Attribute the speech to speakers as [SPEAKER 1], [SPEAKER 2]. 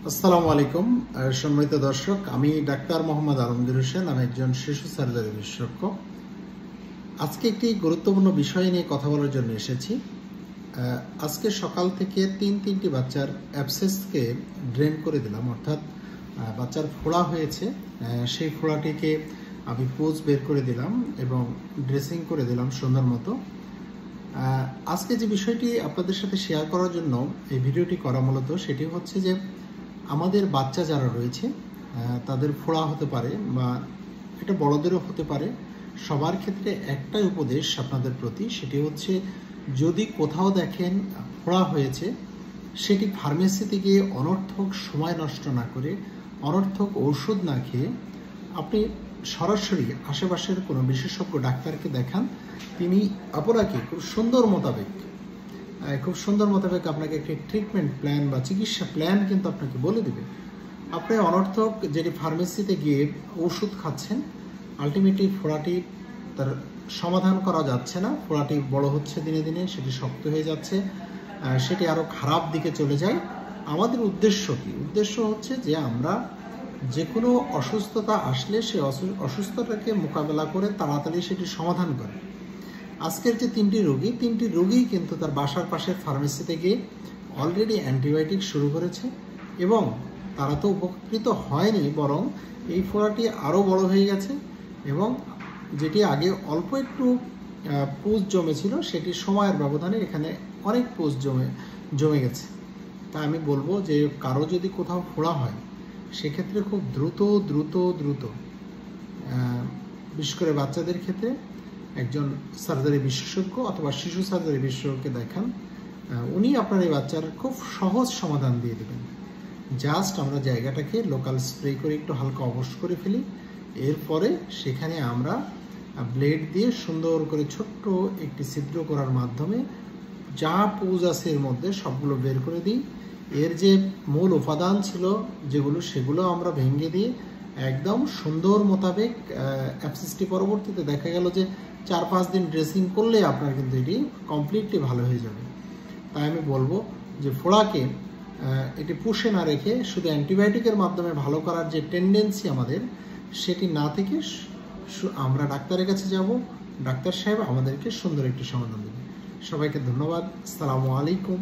[SPEAKER 1] আসসালামু আলাইকুম সম্মানিত দর্শক, আমি ডাক্তার মোহাম্মদ আলমগীর হোসেন। আমি একজন শিশু সার্জারি বিশেষজ্ঞ। আজকে একটি গুরুত্বপূর্ণ বিষয় নিয়ে কথা বলার জন্য এসেছি। আজকে সকাল থেকে তিনটি বাচ্চার অ্যাবসেসকে ড্রেন করে দিলাম, অর্থাৎ বাচ্চার ফোড়া হয়েছে, সেই ফোড়াটিকে আমি পোজ বের করে দিলাম এবং ড্রেসিং করে দিলাম সুন্দর মতো। আজকে যে বিষয়টি আপনাদের সাথে শেয়ার করার জন্য এই ভিডিওটি করা মূলত সেটি হচ্ছে যে আমাদের বাচ্চা যারা রয়েছে তাদের ফোড়া হতে পারে বা এটা বড়দেরও হতে পারে। সবার ক্ষেত্রে একটাই উপদেশ আপনাদের প্রতি, সেটি হচ্ছে যদি কোথাও দেখেন ফোড়া হয়েছে, সেটি ফার্মেসিতে গিয়ে অনর্থক সময় নষ্ট না করে, অনর্থক ঔষধ না খেয়ে আপনি সরাসরি আশেপাশের কোনো বিশেষজ্ঞ ডাক্তারকে দেখান। তিনি আপনাকে খুব সুন্দর মোতাবেক আপনাকে একটি ট্রিটমেন্ট প্ল্যান বা চিকিৎসা প্ল্যান কিন্তু আপনাকে বলে দেবে। আপনি অনর্থক যেটি ফার্মেসিতে গিয়ে ওষুধ খাচ্ছেন, আলটিমেটলি ফোড়াটি তার সমাধান করা যাচ্ছে না, ফোড়াটি বড় হচ্ছে দিনে দিনে, সেটি শক্ত হয়ে যাচ্ছে, সেটি আরও খারাপ দিকে চলে যায়। আমাদের উদ্দেশ্য কি? উদ্দেশ্য হচ্ছে যে আমরা যে কোনো অসুস্থতা আসলে সেই অসুস্থতাকে মোকাবেলা করে তাড়াতাড়ি সেটি সমাধান করে। আজকের যে তিনটি রোগী কিন্তু তার বাসার পাশের ফার্মেসিতে গিয়ে অলরেডি অ্যান্টিবায়োটিক শুরু করেছে এবং তারা তো উপকৃত হয়নি, বরং এই ফোড়াটি আরও বড় হয়ে গেছে এবং যেটি আগে অল্প একটু পুঁজ জমেছিল, সেটি সময়ের ব্যবধানে এখানে অনেক পুঁজ জমে গেছে। তা আমি বলবো যে কারো যদি কোথাও ফোড়া হয়, সেক্ষেত্রে খুব দ্রুত বিশেষ করে বাচ্চাদের ক্ষেত্রে একজন সার্জারি বিশেষজ্ঞ অথবা শিশু সার্জারি বিশেষজ্ঞকে দেখান। উনি আপনার এই বাচ্চার খুব সহজ সমাধান দিয়ে দেবেন। জাস্ট আমরা জায়গাটাকে লোকাল স্প্রে করে একটু হালকা অবশ করে ফেলি, এরপরে সেখানে আমরা ব্লেড দিয়ে সুন্দর করে ছোট্ট একটি ছিদ্র করার মাধ্যমে যা পুঁজ আছে এর মধ্যে সবগুলো বের করে দিই। এর যে মূল উপাদান ছিল সেগুলো আমরা ভেঙে দিয়ে একদম সুন্দর মোতাবেক অ্যাবসেসটি পরবর্তীতে দেখা গেল যে 4-5 দিন ড্রেসিং করলে আপনার কিন্তু এটি কমপ্লিটলি ভালো হয়ে যাবে। তাই আমি বলবো যে ফোড়াকে এটি পুষে না রেখে শুধু অ্যান্টিবায়োটিকের মাধ্যমে ভালো করার যে টেন্ডেন্সি আমাদের, সেটি না থেকে আমরা ডাক্তারের কাছে যাব, ডাক্তার সাহেব আমাদেরকে সুন্দর একটি সমাধান দেবে। সবাইকে ধন্যবাদ। আসসালামু আলাইকুম।